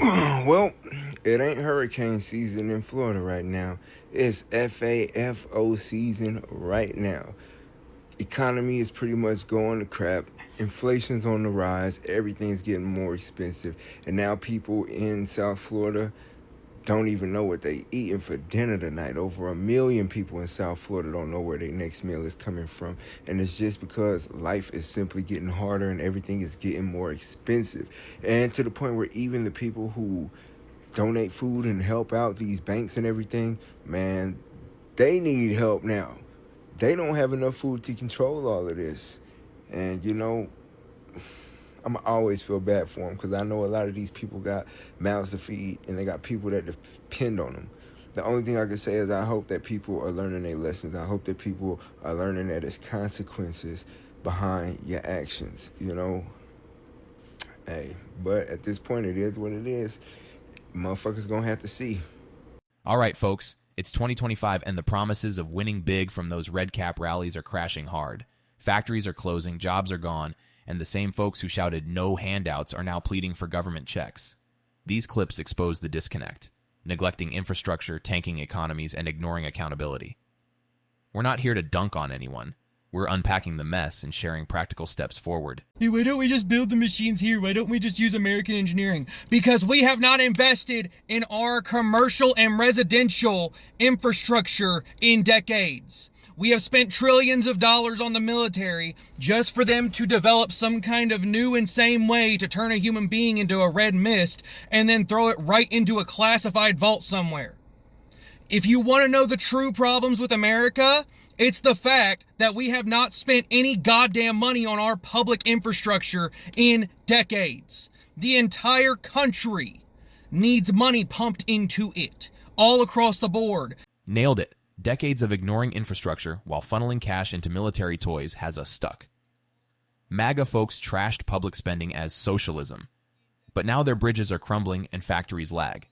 Well, it ain't hurricane season in Florida right now. It's FAFO season right now. Economy is pretty much going to crap. Inflation's on the rise. Everything's getting more expensive. And now people in South Florida don't even know what they eating for dinner tonight. Over 1 million people in South Florida don't know where their next meal is coming from. And it's just because life is simply getting harder and everything is getting more expensive. And to the point where even the people who donate food and help out these banks and everything, man, they need help now. They don't have enough food to control all of this. And, I'm always feel bad for them because I know a lot of these people got mouths to feed and they got people that depend on them. The only thing I can say is I hope that people are learning their lessons. I hope that people are learning that there's consequences behind your actions, Hey, but at this point, it is what it is. Motherfuckers gonna have to see. All right, folks, it's 2025 and the promises of winning big from those red cap rallies are crashing hard. Factories are closing, jobs are gone, and the same folks who shouted no handouts are now pleading for government checks. These clips expose the disconnect, neglecting infrastructure, tanking economies, and ignoring accountability. We're not here to dunk on anyone. We're unpacking the mess and sharing practical steps forward. Hey, why don't we just build the machines here? Why don't we just use American engineering? Because we have not invested in our commercial and residential infrastructure in decades. We have spent trillions of dollars on the military just for them to develop some kind of new insane way to turn a human being into a red mist and then throw it right into a classified vault somewhere. If you want to know the true problems with America, it's the fact that we have not spent any goddamn money on our public infrastructure in decades. The entire country needs money pumped into it, all across the board. Nailed it. Decades of ignoring infrastructure while funneling cash into military toys has us stuck. MAGA folks trashed public spending as socialism, but now their bridges are crumbling and factories lag.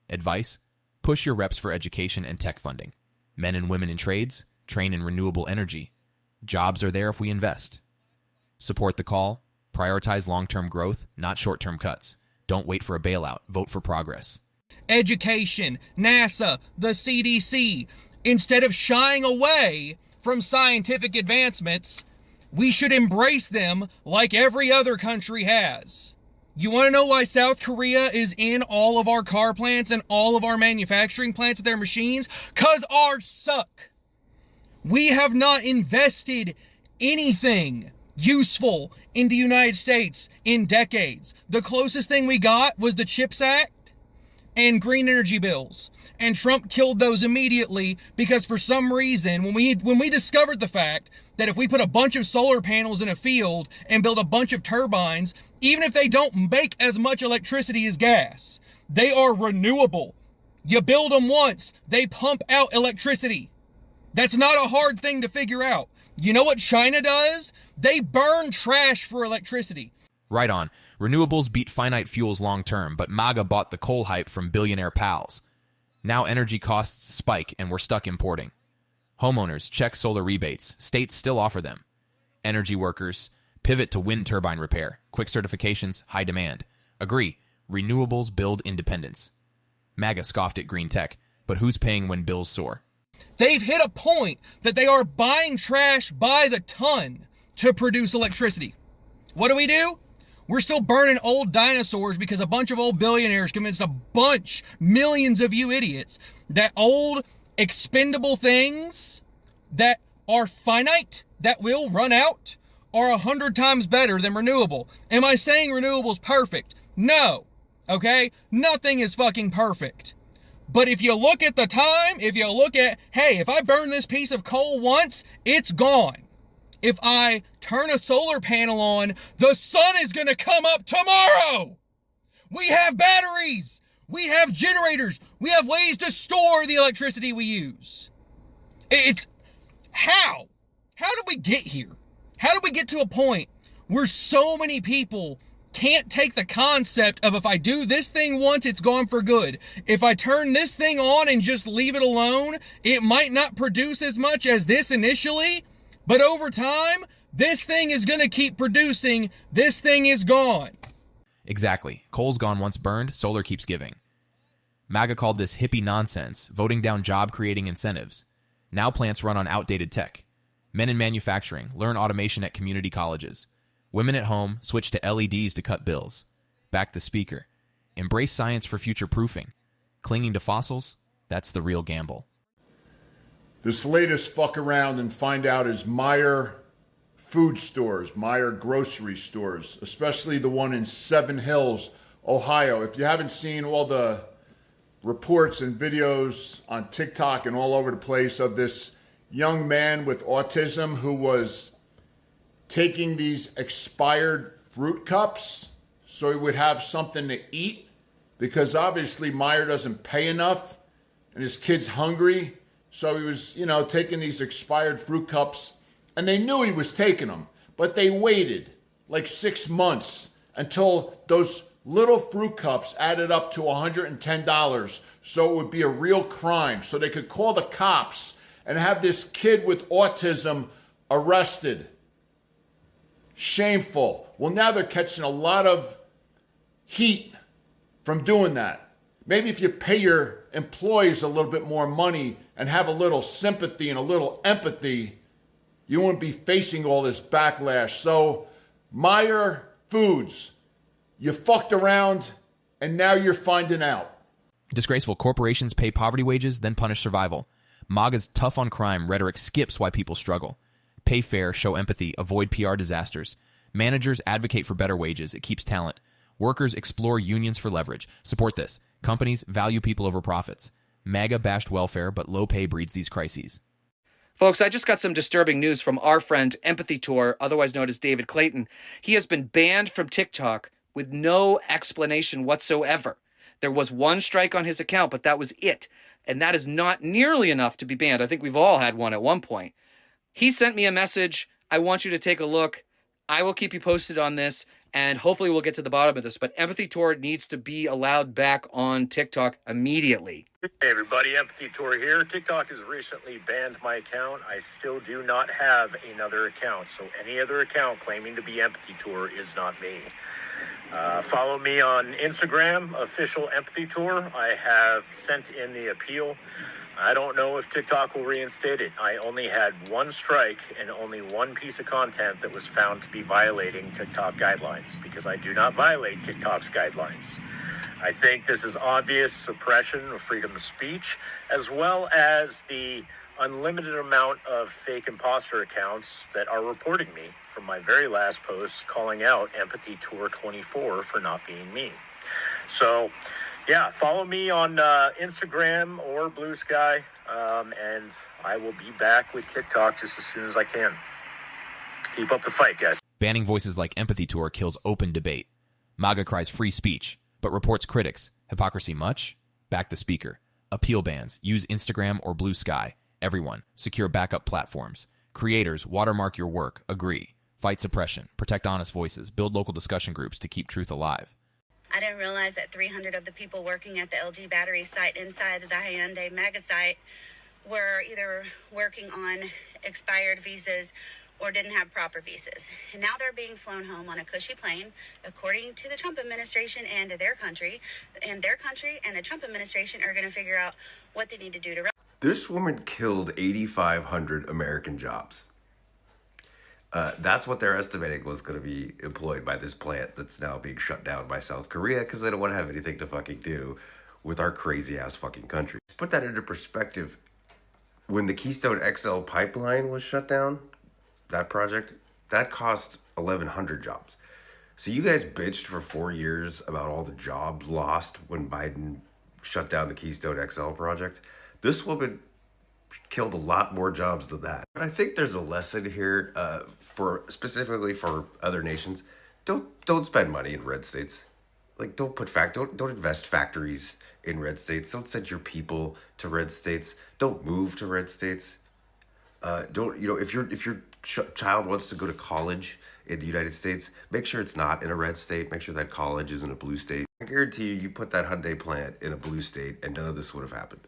Advice? Push your reps for education and tech funding. Men and women in trades, train in renewable energy. Jobs are there if we invest. Support the call. Prioritize long-term growth, not short-term cuts. Don't wait for a bailout. Vote for progress. Education, NASA, the CDC. Instead of shying away from scientific advancements, we should embrace them like every other country has. You want to know why South Korea is in all of our car plants and all of our manufacturing plants with their machines? 'Cause ours suck. We have not invested anything useful in the United States in decades. The closest thing we got was the CHIPS Act and green energy bills. And Trump killed those immediately because for some reason, when we discovered the fact that if we put a bunch of solar panels in a field and build a bunch of turbines, even if they don't make as much electricity as gas, they are renewable. You build them once, they pump out electricity. That's not a hard thing to figure out. You know what China does? They burn trash for electricity. Right on. Renewables beat finite fuels long term, but MAGA bought the coal hype from billionaire pals. Now energy costs spike and we're stuck importing. Homeowners check solar rebates. States still offer them. Energy workers pivot to wind turbine repair. Quick certifications, high demand. Agree. Renewables build independence. MAGA scoffed at green tech, but who's paying when bills soar? They've hit a point that they are buying trash by the ton to produce electricity. What do? We're still burning old dinosaurs because a bunch of old billionaires convinced millions of you idiots, that old expendable things that are finite, that will run out, are 100 times better than renewable. Am I saying renewable's perfect? No. Okay? Nothing is fucking perfect. But if you look at the time, if you look at, hey, if I burn this piece of coal once, it's gone. If I turn a solar panel on, the sun is going to come up tomorrow. We have batteries. We have generators. We have ways to store the electricity we use. It's how? How did we get here? How did we get to a point where so many people can't take the concept of if I do this thing once, it's gone for good. If I turn this thing on and just leave it alone, it might not produce as much as this initially, but over time, this thing is going to keep producing. This thing is gone. Exactly. Coal's gone once burned, solar keeps giving. MAGA called this hippie nonsense, voting down job-creating incentives. Now plants run on outdated tech. Men in manufacturing learn automation at community colleges. Women at home switch to LEDs to cut bills. Back the speaker. Embrace science for future-proofing. Clinging to fossils? That's the real gamble. This latest fuck around and find out is Meijer food stores, Meijer grocery stores, especially the one in Seven Hills, Ohio. If you haven't seen all the reports and videos on TikTok and all over the place of this young man with autism who was taking these expired fruit cups so he would have something to eat, because obviously Meijer doesn't pay enough and his kid's hungry. So he was, taking these expired fruit cups, and they knew he was taking them, but they waited like 6 months until those little fruit cups added up to $110, so it would be a real crime, so they could call the cops and have this kid with autism arrested. Shameful. Well, now they're catching a lot of heat from doing that. Maybe if you pay your employees a little bit more money and have a little sympathy and a little empathy, you wouldn't be facing all this backlash. So, Meijer Foods, you fucked around and now you're finding out. Disgraceful. Corporations pay poverty wages, then punish survival. MAGA's tough on crime rhetoric skips why people struggle. Pay fair, show empathy, avoid PR disasters. Managers advocate for better wages. It keeps talent. Workers explore unions for leverage. Support this. Companies value people over profits. MAGA bashed welfare, but low pay breeds these crises. Folks, I just got some disturbing news from our friend Empathy Tour, otherwise known as David Clayton. He has been banned from TikTok with no explanation whatsoever. There was one strike on his account, but that was it. And that is not nearly enough to be banned. I think we've all had one at one point. He sent me a message. I want you to take a look. I will keep you posted on this, and hopefully we'll get to the bottom of this. But Empathy Tour needs to be allowed back on TikTok immediately. Hey everybody, Empathy Tour here. TikTok has recently banned my account. I still do not have another account, so any other account claiming to be Empathy Tour is not me. Follow me on Instagram, official Empathy Tour. I have sent in the appeal. I don't know if TikTok will reinstate it. I only had one strike and only one piece of content that was found to be violating TikTok guidelines, because I do not violate TikTok's guidelines. I think this is obvious suppression of freedom of speech, as well as the unlimited amount of fake imposter accounts that are reporting me from my very last post calling out Empathy Tour 24 for not being me. So, yeah, follow me on Instagram or Blue Sky, and I will be back with TikTok just as soon as I can. Keep up the fight, guys. Banning voices like Empathy Tour kills open debate. MAGA cries free speech, but reports critics. Hypocrisy much? Back the speaker. Appeal bans. Use Instagram or Blue Sky. Everyone. Secure backup platforms. Creators. Watermark your work. Agree. Fight suppression. Protect honest voices. Build local discussion groups to keep truth alive. I didn't realize that 300 of the people working at the LG battery site inside the Hyundai MAGA site were either working on expired visas or didn't have proper visas. And now they're being flown home on a cushy plane, according to the Trump administration and their country. And their country and the Trump administration are going to figure out what they need to do to... This woman killed 8,500 American jobs. That's what they're estimating was going to be employed by this plant that's now being shut down by South Korea because they don't want to have anything to fucking do with our crazy ass fucking country. Put that into perspective. When the Keystone XL pipeline was shut down, that project, that cost 1,100 jobs. So you guys bitched for 4 years about all the jobs lost when Biden shut down the Keystone XL project. This woman killed a lot more jobs than that. But I think there's a lesson here for specifically for other nations. Don't spend money in red states. Like don't invest factories in red states. Don't send your people to red states. Don't move to red states. If your child wants to go to college in the United States, make sure it's not in a red state. Make sure that college is in a blue state. I guarantee you put that Hyundai plant in a blue state and none of this would have happened.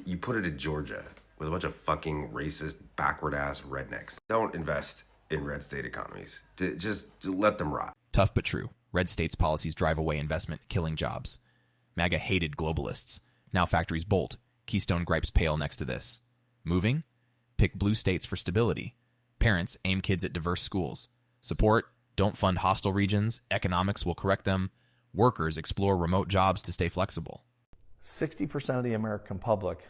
You put it in Georgia with a bunch of fucking racist, backward-ass rednecks. Don't invest in red state economies. Just let them rot. Tough but true. Red states' policies drive away investment, killing jobs. MAGA hated globalists. Now factories bolt. Keystone gripes pale next to this. Moving? Pick blue states for stability. Parents aim kids at diverse schools. Support? Don't fund hostile regions. Economics will correct them. Workers explore remote jobs to stay flexible. 60% of the American public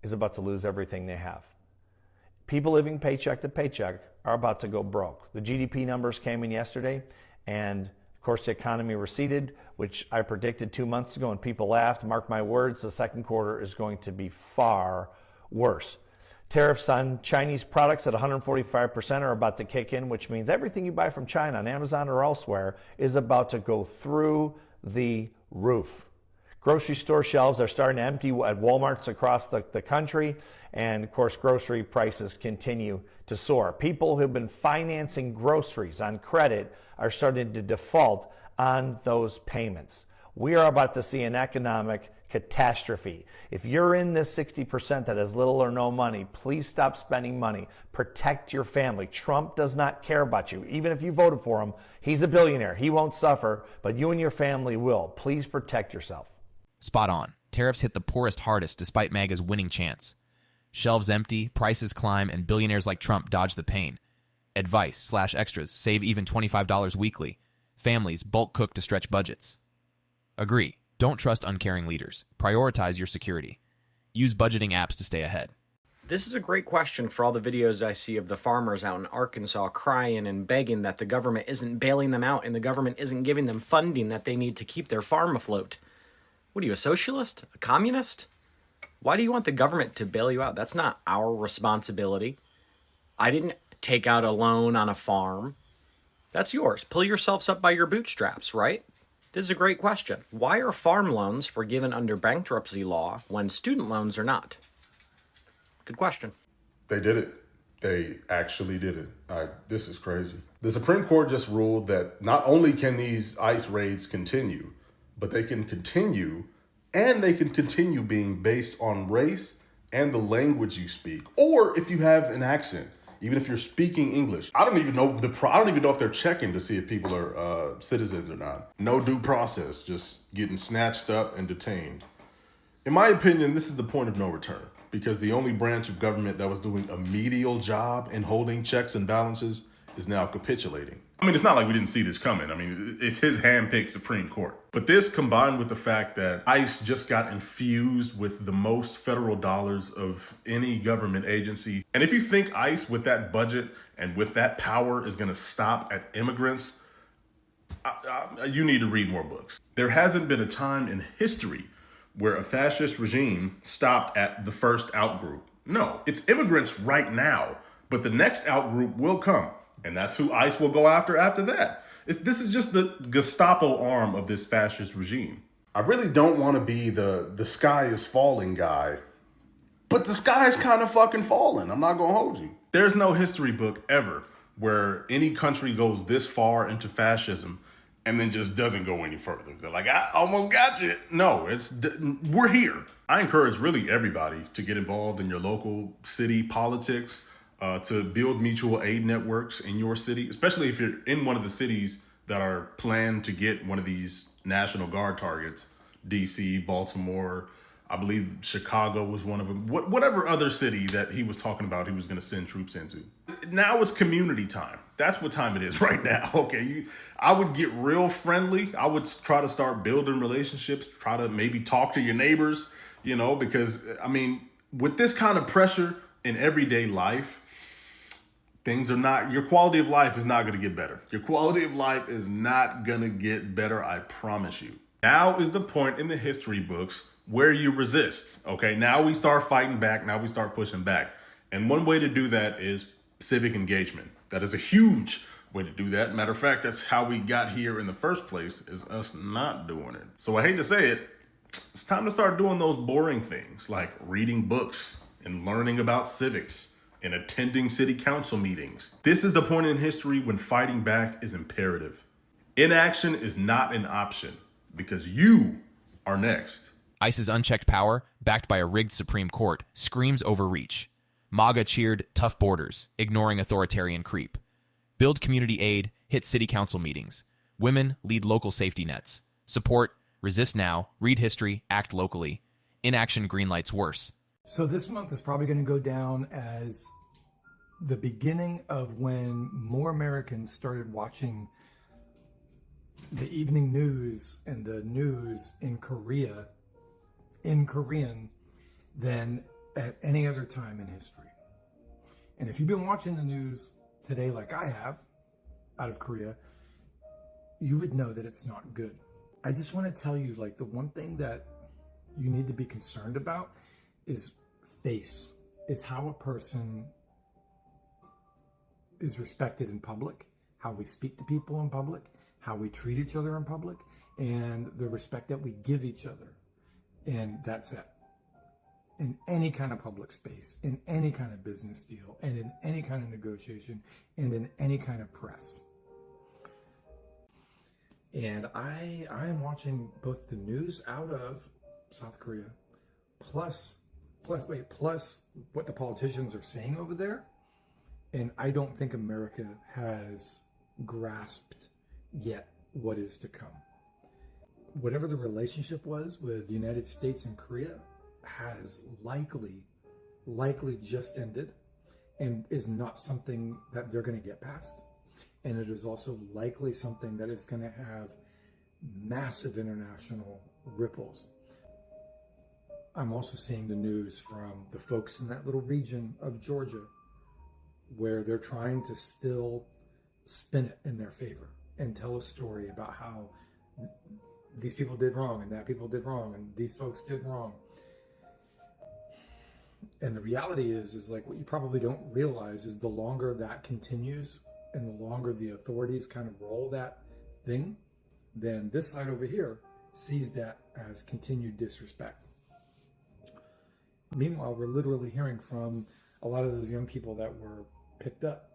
is about to lose everything they have. People living paycheck to paycheck are about to go broke. The GDP numbers came in yesterday, and of course the economy receded, which I predicted 2 months ago, and people laughed. Mark my words, the second quarter is going to be far worse. Tariffs on Chinese products at 145% are about to kick in, which means everything you buy from China on Amazon or elsewhere is about to go through the roof. Grocery store shelves are starting to empty at Walmarts across the country, and of course grocery prices continue to soar. People who've been financing groceries on credit are starting to default on those payments. We are about to see an economic catastrophe. If you're in this 60% that has little or no money, please stop spending money. Protect your family. Trump does not care about you. Even if you voted for him, he's a billionaire. He won't suffer, but you and your family will. Please protect yourself. Spot on. Tariffs hit the poorest hardest despite MAGA's winning chance. Shelves empty, prices climb, and billionaires like Trump dodge the pain. Advice/extras save even $25 weekly. Families bulk cook to stretch budgets. Agree. Don't trust uncaring leaders. Prioritize your security. Use budgeting apps to stay ahead. This is a great question for all the videos I see of the farmers out in Arkansas crying and begging that the government isn't bailing them out and the government isn't giving them funding that they need to keep their farm afloat. What are you, a socialist? A communist? Why do you want the government to bail you out? That's not our responsibility. I didn't take out a loan on a farm. That's yours. Pull yourselves up by your bootstraps, right? This is a great question. Why are farm loans forgiven under bankruptcy law when student loans are not? Good question. They did it. They actually did it. This is crazy. The Supreme Court just ruled that not only can these ICE raids continue, but they can continue, and they can continue being based on race and the language you speak, or if you have an accent, even if you're speaking English. I don't even know if they're checking to see if people are citizens or not. No due process, just getting snatched up and detained. In my opinion, this is the point of no return, because the only branch of government that was doing a medial job in holding checks and balances is now capitulating. I mean, it's not like we didn't see this coming. I mean, it's his hand-picked Supreme Court. But this, combined with the fact that ICE just got infused with the most federal dollars of any government agency. And if you think ICE with that budget and with that power is going to stop at immigrants, you need to read more books. There hasn't been a time in history where a fascist regime stopped at the first outgroup. No, it's immigrants right now, but the next outgroup will come. And that's who ICE will go after that. This is just the Gestapo arm of this fascist regime. I really don't want to be the sky is falling guy, but the sky is kind of fucking falling. I'm not going to hold you. There's no history book ever where any country goes this far into fascism and then just doesn't go any further. They're like, I almost got you. No, we're here. I encourage really everybody to get involved in your local city politics, to build mutual aid networks in your city, especially if you're in one of the cities that are planned to get one of these National Guard targets. DC, Baltimore, I believe Chicago was one of them. Whatever other city that he was talking about he was going to send troops into. Now it's community time. That's what time it is right now. Okay, I would get real friendly. I would try to start building relationships, try to maybe talk to your neighbors, because, I mean, with this kind of pressure in everyday life, your quality of life is not going to get better. Your quality of life is not going to get better, I promise you. Now is the point in the history books where you resist, okay? Now we start fighting back. Now we start pushing back. And one way to do that is civic engagement. That is a huge way to do that. Matter of fact, that's how we got here in the first place, is us not doing it. So I hate to say it, it's time to start doing those boring things like reading books and learning about civics and attending city council meetings. This is the point in history when fighting back is imperative. Inaction is not an option because you are next. ICE's unchecked power, backed by a rigged Supreme Court, screams overreach. MAGA cheered tough borders, ignoring authoritarian creep. Build community aid, hit city council meetings. Women lead local safety nets. Support, resist now, read history, act locally. Inaction greenlights worse. So this month is probably going to go down as the beginning of when more Americans started watching the evening news and the news in Korea, in Korean, than at any other time in history. And if you've been watching the news today like I have, out of Korea, you would know that it's not good. I just want to tell you, like, the one thing that you need to be concerned about is face, is how a person is respected in public, how we speak to people in public, how we treat each other in public, and the respect that we give each other. And that's it. In any kind of public space, in any kind of business deal, and in any kind of negotiation, and in any kind of press. And I am watching both the news out of South Korea, plus what the politicians are saying over there. And I don't think America has grasped yet what is to come. Whatever the relationship was with the United States and Korea has likely just ended and is not something that they're going to get past. And it is also likely something that is going to have massive international ripples. I'm also seeing the news from the folks in that little region of Georgia where they're trying to still spin it in their favor and tell a story about how these people did wrong and that people did wrong and these folks did wrong. And the reality is like what you probably don't realize is the longer that continues and the longer the authorities kind of roll that thing, then this side over here sees that as continued disrespect. Meanwhile, we're literally hearing from a lot of those young people that were picked up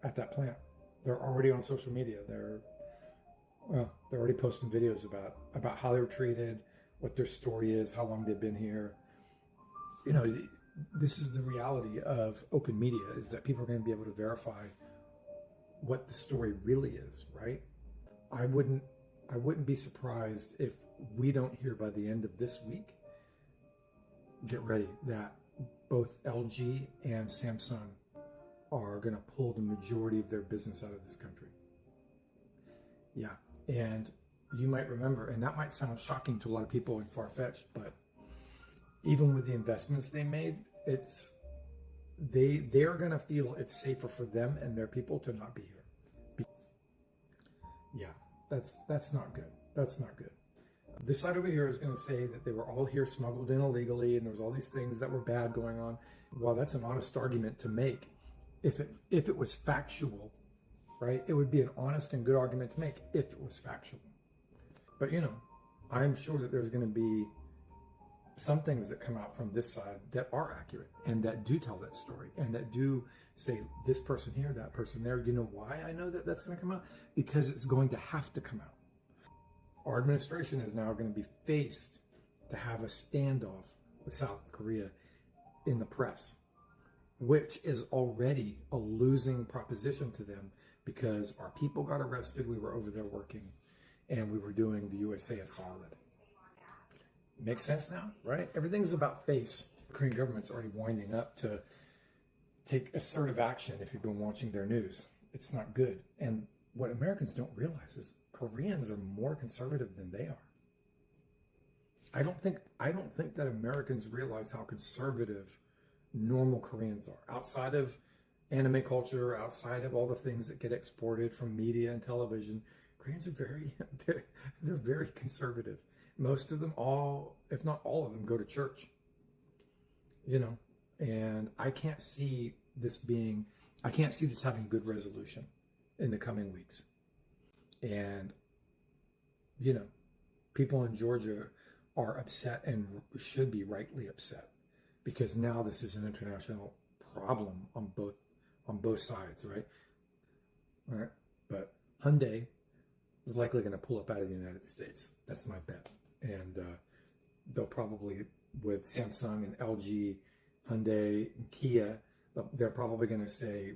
at that plant. They're already on social media. They're already posting videos about how they were treated, what their story is, how long they've been here. You know, this is the reality of open media, is that people are going to be able to verify what the story really is, right? I wouldn't be surprised if we don't hear by the end of this week, get ready, that both LG and Samsung are going to pull the majority of their business out of this country. Yeah, and you might remember, and that might sound shocking to a lot of people and far-fetched, but even with the investments they made, they're going to feel it's safer for them and their people to not be here. Yeah, that's not good. That's not good. This side over here is going to say that they were all here smuggled in illegally and there was all these things that were bad going on. Well, that's an honest argument to make. If it was factual, right? It would be an honest and good argument to make if it was factual. But, you know, I'm sure that there's going to be some things that come out from this side that are accurate and that do tell that story and that do say this person here, that person there. You know why I know that that's going to come out? Because it's going to have to come out. Our administration is now going to be faced to have a standoff with South Korea in the press, which is already a losing proposition to them because our people got arrested. We were over there working and we were doing the USA a solid. Makes sense now, right? Everything's about face. The Korean government's already winding up to take assertive action if you've been watching their news. It's not good. And what Americans don't realize is Koreans are more conservative than they are. I don't think that Americans realize how conservative normal Koreans are. Outside of anime culture, outside of all the things that get exported from media and television, Koreans are they're very conservative. Most of them, all, if not all of them, go to church. You know, and I can't see this having good resolution in the coming weeks. And, you know, people in Georgia are upset and should be rightly upset because now this is an international problem on both sides, right? All right. But Hyundai is likely going to pull up out of the United States. That's my bet. And they'll probably, with Samsung and LG, Hyundai, and Kia, they're probably going to say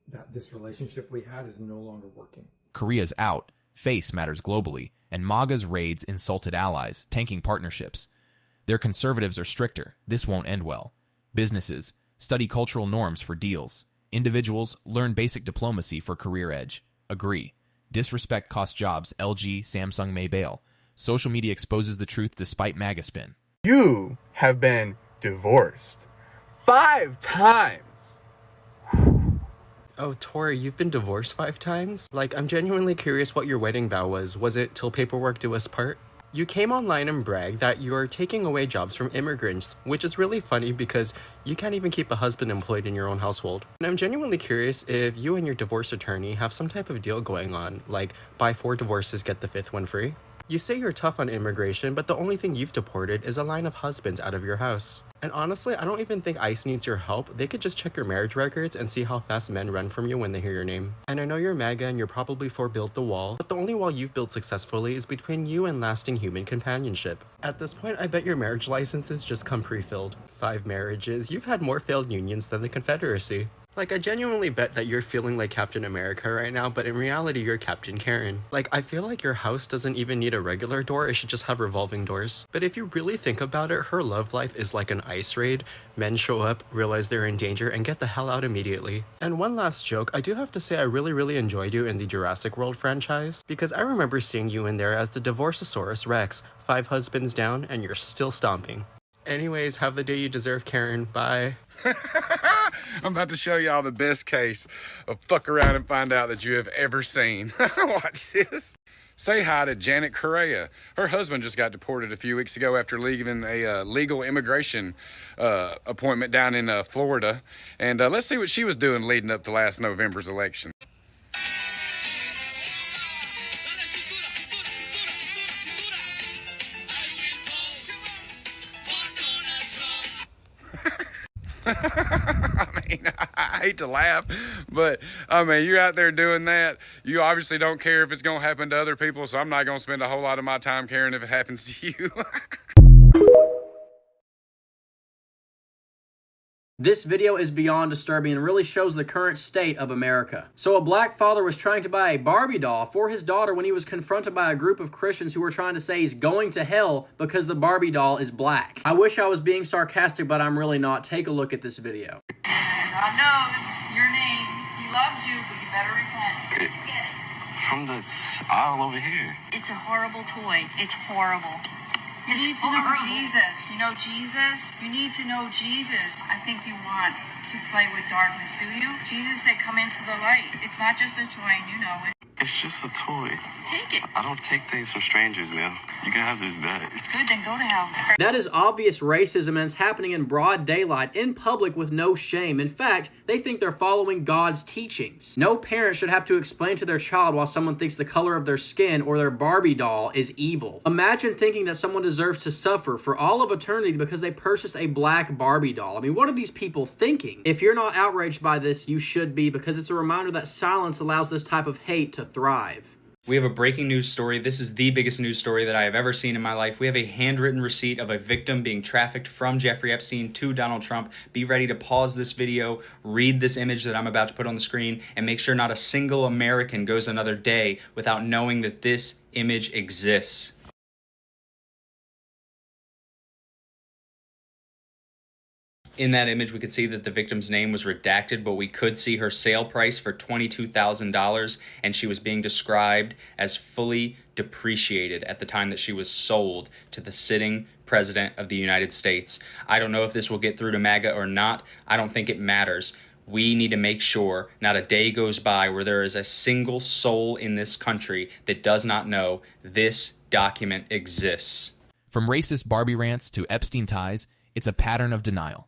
that this relationship we had is no longer working. Korea's out. Face matters globally, and MAGA's raids insulted allies, tanking partnerships. Their conservatives are stricter. This won't end well. Businesses study cultural norms for deals. Individuals learn basic diplomacy for career edge. Agree. Disrespect costs jobs. LG, Samsung may bail. Social media exposes the truth despite MAGA spin. You have been divorced 5 times. Oh, Tori, you've been divorced 5 times? Like, I'm genuinely curious what your wedding vow was. Was it till paperwork do us part? You came online and bragged that you're taking away jobs from immigrants, which is really funny because you can't even keep a husband employed in your own household. And I'm genuinely curious if you and your divorce attorney have some type of deal going on, like buy 4 divorces, get the 5th one free. You say you're tough on immigration, but the only thing you've deported is a line of husbands out of your house. And honestly, I don't even think ICE needs your help. They could just check your marriage records and see how fast men run from you when they hear your name. And I know you're MAGA and you're probably for build the wall, but the only wall you've built successfully is between you and lasting human companionship. At this point, I bet your marriage licenses just come pre-filled. 5 marriages. You've had more failed unions than the Confederacy. Like, I genuinely bet that you're feeling like Captain America right now, but in reality, you're Captain Karen. Like, I feel like your house doesn't even need a regular door, it should just have revolving doors. But if you really think about it, her love life is like an ICE raid. Men show up, realize they're in danger, and get the hell out immediately. And one last joke, I do have to say I really enjoyed you in the Jurassic World franchise, because I remember seeing you in there as the Divorceosaurus Rex, 5 husbands down, and you're still stomping. Anyways, have the day you deserve, Karen. Bye. I'm about to show y'all the best case of fuck around and find out that you have ever seen. Watch this. Say hi to Janet Correa. Her husband just got deported a few weeks ago after leaving a legal immigration appointment down in Florida. And let's see what she was doing leading up to last November's election. I mean, I hate to laugh, but I mean, you're out there doing that. You obviously don't care if it's going to happen to other people, so I'm not going to spend a whole lot of my time caring if it happens to you. This video is beyond disturbing and really shows the current state of America. So a black father was trying to buy a Barbie doll for his daughter when he was confronted by a group of Christians who were trying to say he's going to hell because the Barbie doll is black. I wish I was being sarcastic, but I'm really not. Take a look at this video. God knows your name. He loves you, but you better repent. Where did you get it? From the aisle over here. It's a horrible toy. It's horrible. You need to know Jesus. You know Jesus? You need to know Jesus. I think you want to play with darkness, do you? Jesus said, come into the light. It's not just a toy, and you know it. It's just a toy. Take it. I don't take things from strangers, man. You can have this back. Good, then go to hell. That is obvious racism, and it's happening in broad daylight, in public with no shame. In fact, they think they're following God's teachings. No parent should have to explain to their child why someone thinks the color of their skin or their Barbie doll is evil. Imagine thinking that someone deserves to suffer for all of eternity because they purchased a black Barbie doll. I mean, what are these people thinking? If you're not outraged by this, you should be, because it's a reminder that silence allows this type of hate to thrive. We have a breaking news story. This is the biggest news story that I have ever seen in my life. We have a handwritten receipt of a victim being trafficked from Jeffrey Epstein to Donald Trump. Be ready to pause this video, read this image that I'm about to put on the screen, and make sure not a single American goes another day without knowing that this image exists. In that image, we could see that the victim's name was redacted, but we could see her sale price for $22,000, and she was being described as fully depreciated at the time that she was sold to the sitting president of the United States. I don't know if this will get through to MAGA or not. I don't think it matters. We need to make sure not a day goes by where there is a single soul in this country that does not know this document exists. From racist Barbie rants to Epstein ties, it's a pattern of denial.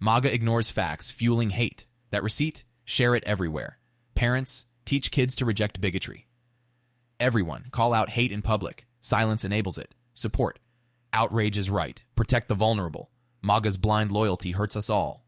MAGA ignores facts, fueling hate. That receipt? Share it everywhere. Parents, teach kids to reject bigotry. Everyone, call out hate in public. Silence enables it. Support. Outrage is right. Protect the vulnerable. MAGA's blind loyalty hurts us all.